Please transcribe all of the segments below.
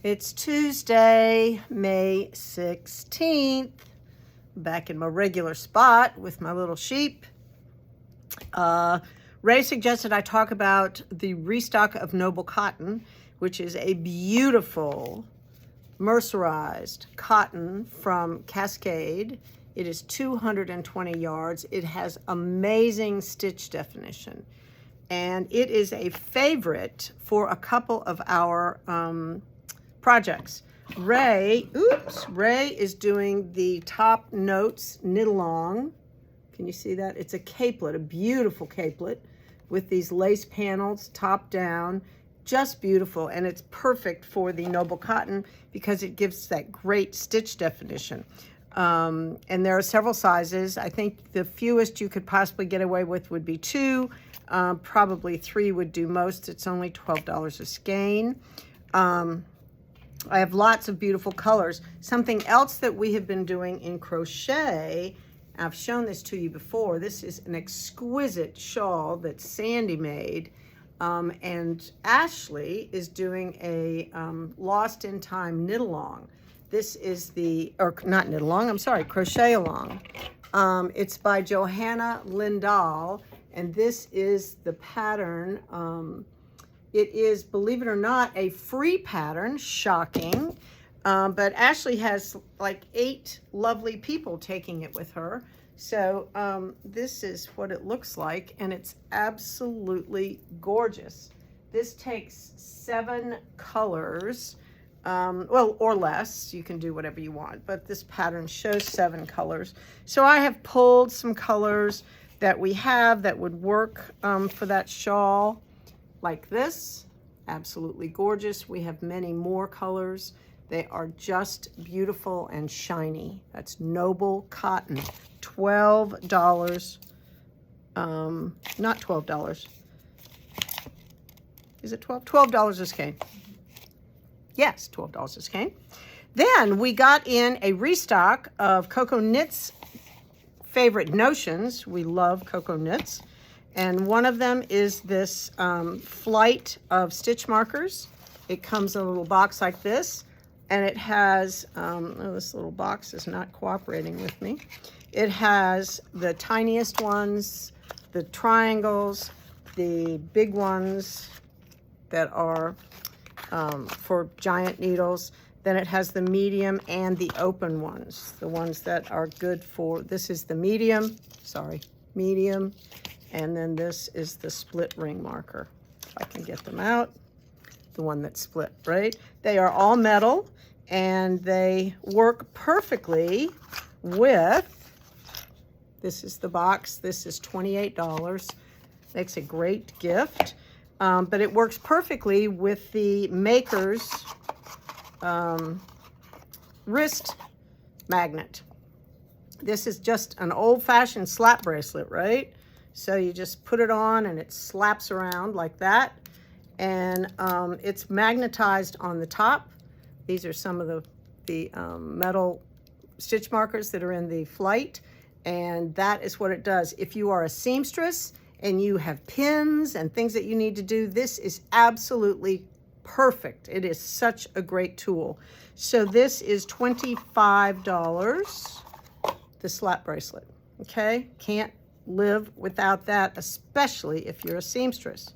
It's Tuesday, May 16th. Back in my regular spot with my little sheep. Ray suggested I talk about the restock of Noble Cotton, which is a beautiful mercerized cotton from Cascade. It is 220 yards. It has amazing stitch definition. And it is a favorite for a couple of our projects. Ray is doing the top notes knit along. Can you see that? It's a capelet, a beautiful capelet with these lace panels top down, just beautiful. And it's perfect for the Noble Cotton because it gives that great stitch definition. And there are several sizes. I think the fewest you could possibly get away with would be 2. Probably 3 would do most. It's only $12 a skein. I have lots of beautiful colors. Something else that we have been doing in crochet, I've shown this to you before. This is an exquisite shawl that Sandy made. And Ashley is doing a Lost in Time knit along. This is the, or not knit along, I'm sorry, crochet along. It's by Johanna Lindahl, and this is the pattern. It is, believe it or not, a free pattern, shocking, but Ashley has like 8 lovely people taking it with her. So this is what it looks like, and it's absolutely gorgeous. This takes 7 colors, well, or less. You can do whatever you want, but this pattern shows 7 colors. So I have pulled some colors that we have that would work for that shawl. Like this, absolutely gorgeous. We have many more colors. They are just beautiful and shiny. That's Noble Cotton, $12. Not $12. Is it $12? $12 a skein. Yes, $12 a skein. Then we got in a restock of Cocoknits' favorite notions. We love Cocoknits. And one of them is this flight of stitch markers. It comes in a little box like this, and it has, oh, this little box is not cooperating with me. It has the tiniest ones, the triangles, the big ones that are for giant needles. Then it has the medium and the open ones, the ones that are good for, this is the medium, medium. And then this is the split ring marker. If I can get them out, the one that's split, right? They are all metal, and they work perfectly with, this is the box, this is $28. Makes a great gift, but it works perfectly with the maker's wrist magnet. This is just an old-fashioned slap bracelet, right? So you just put it on and it slaps around like that. And it's magnetized on the top. These are some of the metal stitch markers that are in the flight. And that is what it does. If you are a seamstress and you have pins and things that you need to do, this is absolutely perfect. It is such a great tool. So this is $25, the slap bracelet, okay? Can't live without that, especially if you're a seamstress.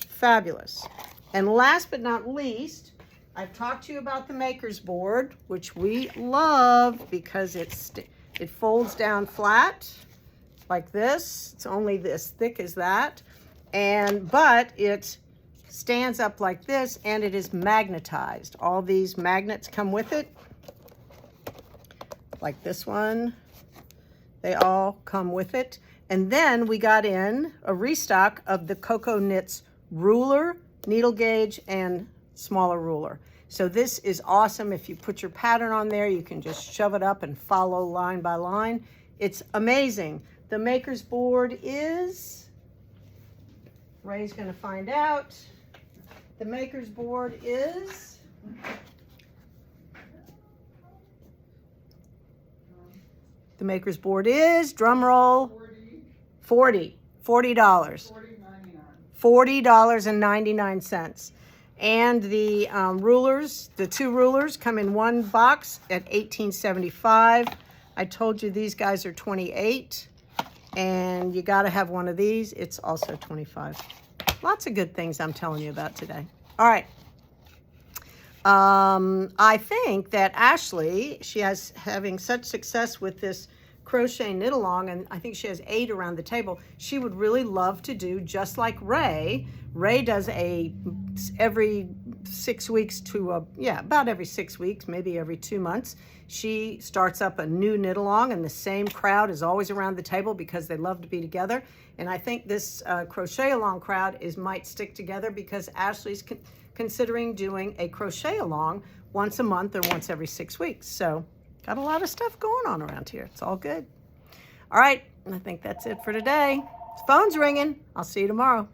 Fabulous. And last but not least, I've talked to you about the maker's board, which we love because it folds down flat like this. It's only this thick as that, but it stands up like this, and it is magnetized. All these magnets come with it, like this one. They all come with it. And then we got in a restock of the Cocoknits ruler, needle gauge, and smaller ruler. So this is awesome. If you put your pattern on there, you can just shove it up and follow line by line. It's amazing. The maker's board is, Ray's gonna find out. The maker's board is drum roll, $40. $40.99. And the rulers, the 2 rulers come in one box at $18.75. I told you these guys are $28, and you got to have one of these. It's also $25. Lots of good things I'm telling you about today. All right. I think that Ashley, she has having such success with this crochet knit along, and I think she has 8 around the table. She would really love to do just like Ray. Ray does every 6 weeks to about every 6 weeks, maybe every 2 months. She starts up a new knit along, and the same crowd is always around the table because they love to be together. And I think this crochet along crowd might stick together because Ashley's considering doing a crochet along once a month or once every 6 weeks. So got a lot of stuff going on around here. It's all good. All right, I think that's it for today. Phone's ringing. I'll see you tomorrow.